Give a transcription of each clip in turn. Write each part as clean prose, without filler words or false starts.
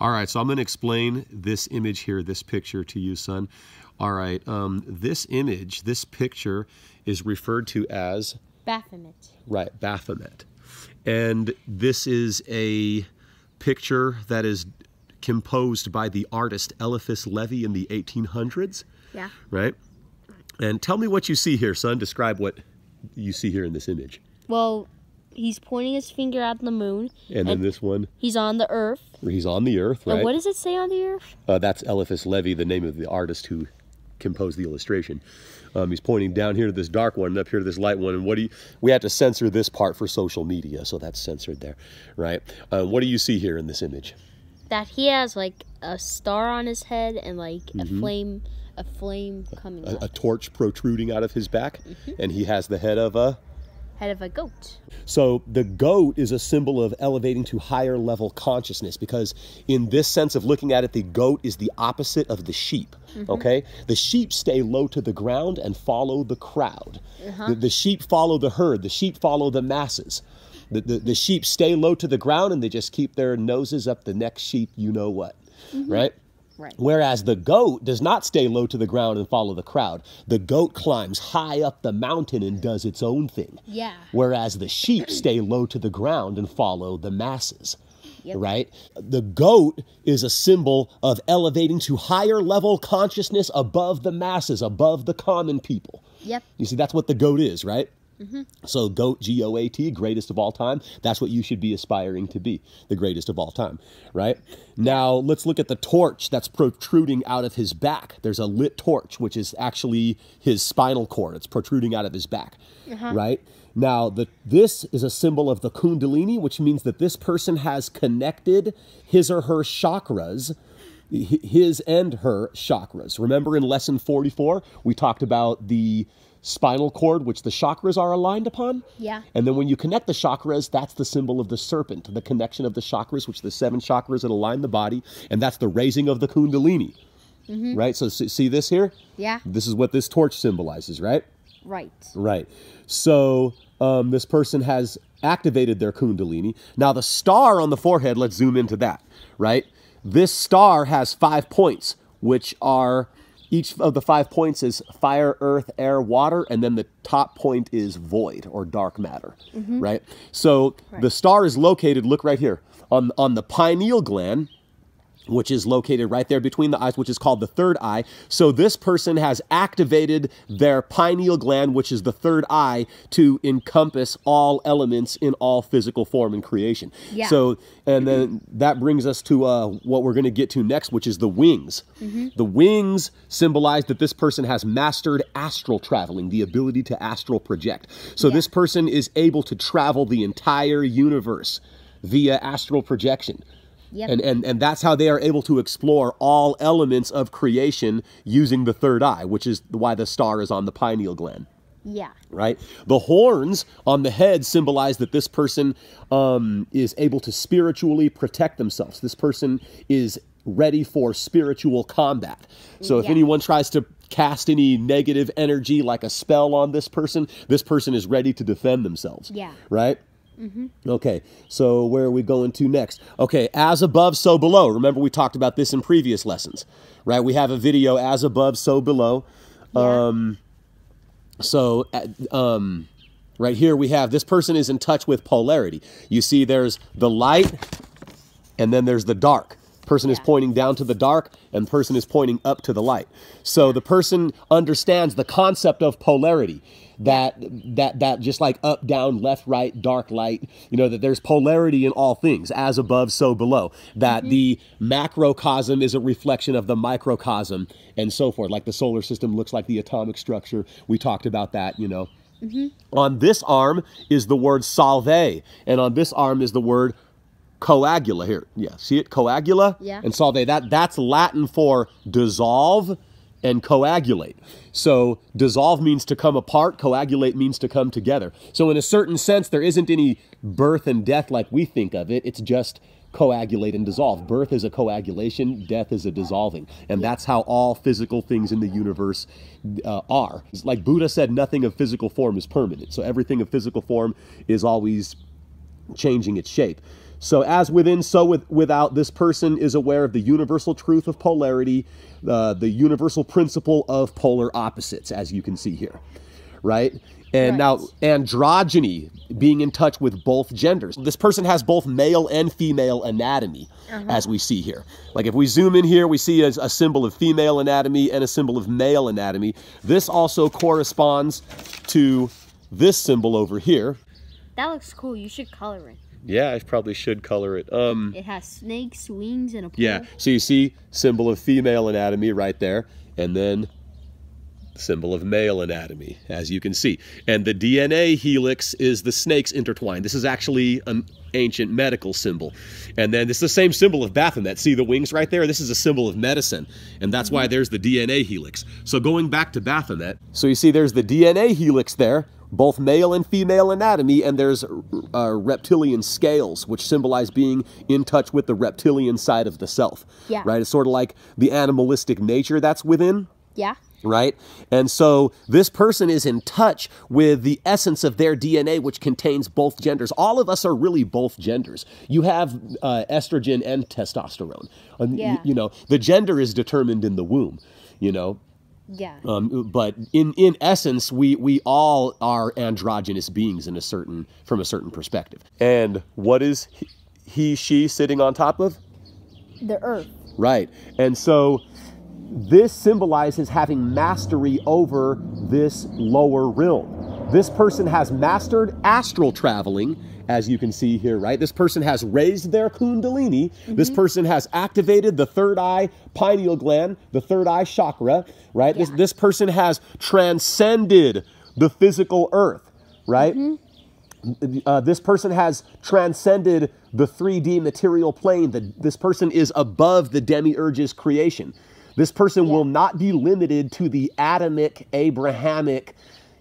All right, so I'm going to explain this image here, this picture to you, son. All right, this image, this picture is referred to as... Baphomet. Right, Baphomet. And this is a picture that is composed by the artist Eliphas Levi in the 1800s. Yeah. Right? And tell me what you see here, son. Describe what you see here in this image. Well, he's pointing his finger at the moon. And then this one? He's on the earth. He's on the earth, right? And what does it say on the earth? That's Eliphas Levi, the name of the artist who composed the illustration. He's pointing down here to this dark one and up here to this light one. And we have to censor this part for social media, so that's censored there, right? What do you see here in this image? That he has like a star on his head and like a flame coming out. A torch protruding out of his back, and he has the head of a goat. So the goat is a symbol of elevating to higher level consciousness, because in this sense of looking at it, the goat is the opposite of the sheep. Okay, the sheep stay low to the ground and follow the crowd. The sheep follow the herd. The sheep follow the masses. The sheep stay low to the ground and they just keep their noses up the next sheep, you know what, right? Right. Whereas the goat does not stay low to the ground and follow the crowd. The goat climbs high up the mountain and does its own thing. Yeah. Whereas the sheep stay low to the ground and follow the masses. Right? The goat is a symbol of elevating to higher level consciousness above the masses, above the common people. Yep. You see, that's what the goat is, right? So goat, G-O-A-T, greatest of all time. That's what you should be aspiring to be, the greatest of all time, right? Now, let's look at the torch that's protruding out of his back. There's a lit torch, which is actually his spinal cord. It's protruding out of his back, right? Now, this is a symbol of the Kundalini, which means that this person has connected his or her chakras, his and her chakras. Remember in lesson 44, we talked about the spinal cord, which the chakras are aligned upon. Yeah. And then when you connect the chakras, that's the symbol of the serpent, the connection of the chakras, which are the 7 chakras that align the body. And that's the raising of the Kundalini. Right? So see this here? Yeah. This is what this torch symbolizes, right? Right. Right. So this person has activated their Kundalini. Now the star on the forehead, let's zoom into that, right? This star has 5 points, which are... Each of the 5 points is fire, earth, air, water, and then the top point is void or dark matter, right? So the star is located, look right here, on the pineal gland, which is located right there between the eyes, which is called the third eye. So this person has activated their pineal gland, which is the third eye, to encompass all elements in all physical form and creation. Yeah. So, and then that brings us to what we're going to get to next, which is the wings. The wings symbolize that this person has mastered astral traveling, the ability to astral project. So this person is able to travel the entire universe via astral projection. Yep. And that's how they are able to explore all elements of creation using the third eye, which is why the star is on the pineal gland. Yeah. Right? The horns on the head symbolize that this person is able to spiritually protect themselves. This person is ready for spiritual combat. So if anyone tries to cast any negative energy like a spell on this person is ready to defend themselves. Yeah. Right? Okay, so where are we going to next? Okay, as above, so below. Remember, we talked about this in previous lessons, right? We have a video, as above, so below. Yeah. Right here we have, this person is in touch with polarity. You see there's the light, and then there's the dark. Person is pointing down to the dark, and the person is pointing up to the light. So the person understands the concept of polarity. That just like up, down, left, right, dark, light, you know, that there's polarity in all things, as above, so below. That the macrocosm is a reflection of the microcosm and so forth. Like the solar system looks like the atomic structure. We talked about that, you know. On this arm is the word salve, and on this arm is the word coagula here. Yeah, see it? Coagula and salve. That's Latin for dissolve and coagulate. So dissolve means to come apart, coagulate means to come together. So in a certain sense, there isn't any birth and death like we think of it. It's just coagulate and dissolve. Birth is a coagulation, death is a dissolving. And that's how all physical things in the universe are. It's like Buddha said, nothing of physical form is permanent. So everything of physical form is always changing its shape. So as within, so without, this person is aware of the universal truth of polarity, the universal principle of polar opposites, as you can see here, right? And now androgyny, being in touch with both genders. This person has both male and female anatomy, as we see here. Like if we zoom in here, we see a symbol of female anatomy and a symbol of male anatomy. This also corresponds to this symbol over here. That looks cool. You should color it. Yeah, I probably should color it. It has snakes, wings, and a pole. Yeah, so you see symbol of female anatomy right there, and then symbol of male anatomy, as you can see. And the DNA helix is the snakes intertwined. This is actually an ancient medical symbol. And then this is the same symbol of Baphomet. See the wings right there? This is a symbol of medicine. And that's why there's the DNA helix. So going back to Baphomet, so you see there's the DNA helix there, both male and female anatomy, and there's reptilian scales, which symbolize being in touch with the reptilian side of the self. Yeah. Right? It's sort of like the animalistic nature that's within. Yeah. Right? And so this person is in touch with the essence of their DNA, which contains both genders. All of us are really both genders. You have estrogen and testosterone. Yeah. You know, the gender is determined in the womb, you know. Yeah. But in essence, we all are androgynous beings from a certain perspective. And what is she sitting on top of? The earth. Right. And so this symbolizes having mastery over this lower realm. This person has mastered astral traveling, as you can see here, right? This person has raised their kundalini. This person has activated the third eye pineal gland, the third eye chakra, right? Yeah. This person has transcended the physical earth, right? This person has transcended the 3D material plane. This person is above the demiurge's creation. This person will not be limited to the Adamic, Abrahamic,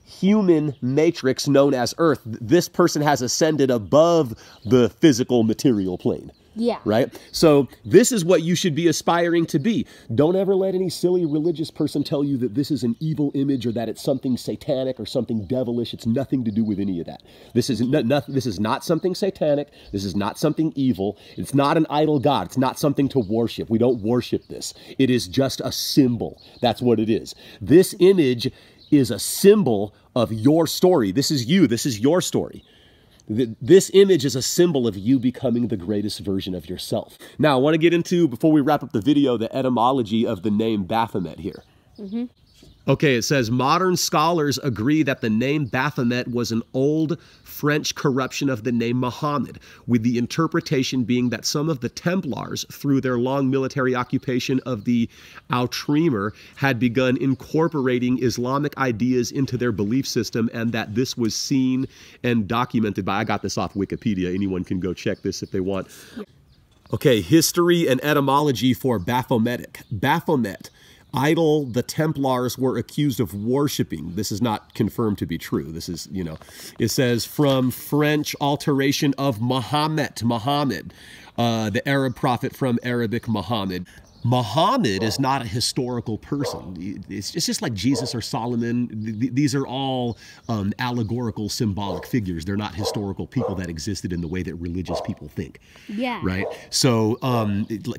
human matrix known as Earth. This person has ascended above the physical material plane. Yeah. Right? So this is what you should be aspiring to be. Don't ever let any silly religious person tell you that this is an evil image or that it's something satanic or something devilish. It's nothing to do with any of that. This is not something satanic. This is not something evil. It's not an idol god. It's not something to worship. We don't worship this. It is just a symbol. That's what it is. This image is a symbol of your story. This is you. This is your story. This image is a symbol of you becoming the greatest version of yourself. Now, I want to get into, before we wrap up the video, the etymology of the name Baphomet here. Okay, it says, modern scholars agree that the name Baphomet was an old French corruption of the name Muhammad, with the interpretation being that some of the Templars, through their long military occupation of the Outremer, had begun incorporating Islamic ideas into their belief system, and that this was seen and documented by, I got this off Wikipedia, anyone can go check this if they want. Okay, history and etymology for Baphometic. Baphomet, idol the Templars were accused of worshiping. This is not confirmed to be true. This is, you know, it says from French alteration of Muhammad, the Arab prophet from Arabic Muhammad. Muhammad is not a historical person. It's just like Jesus or Solomon. These are all allegorical, symbolic figures. They're not historical people that existed in the way that religious people think. Yeah. Right? So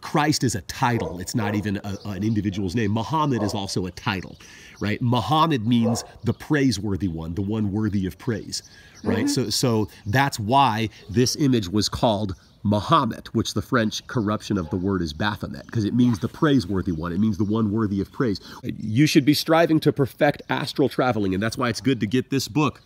Christ is a title. It's not even an individual's name. Muhammad is also a title. Right? Muhammad means the praiseworthy one, the one worthy of praise. Right? So that's why this image was called Muhammad, which the French corruption of the word is Baphomet, because it means the praiseworthy one. It means the one worthy of praise. You should be striving to perfect astral traveling, and that's why it's good to get this book,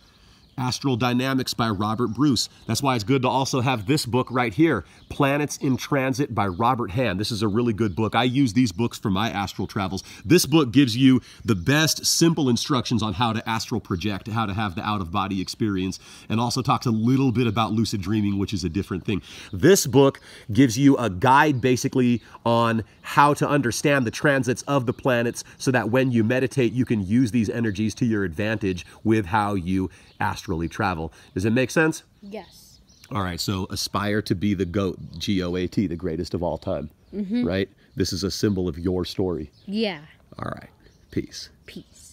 Astral Dynamics by Robert Bruce. That's why it's good to also have this book right here, Planets in Transit by Robert Hand. This is a really good book. I use these books for my astral travels. This book gives you the best simple instructions on how to astral project, how to have the out-of-body experience, and also talks a little bit about lucid dreaming, which is a different thing. This book gives you a guide basically on how to understand the transits of the planets so that when you meditate, you can use these energies to your advantage with how you astrally travel. Does it make sense? Yes. All right, so aspire to be the GOAT, G-O-A-T, the greatest of all time, right? This is a symbol of your story. Yeah. All right, peace. Peace.